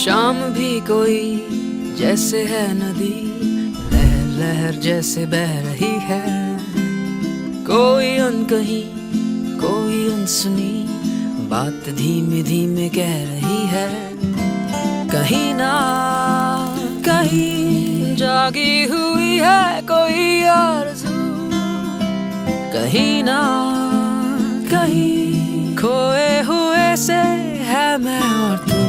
शाम भी कोई जैसे है नदी, लहर लहर जैसे बह रही है। कोई अनकही कोई अनसुनी बात धीमे धीमे कह रही है। कहीं ना कहीं जागी हुई है कोई आरज़ू, कहीं ना कहीं खोए हुए से है मैं और तू।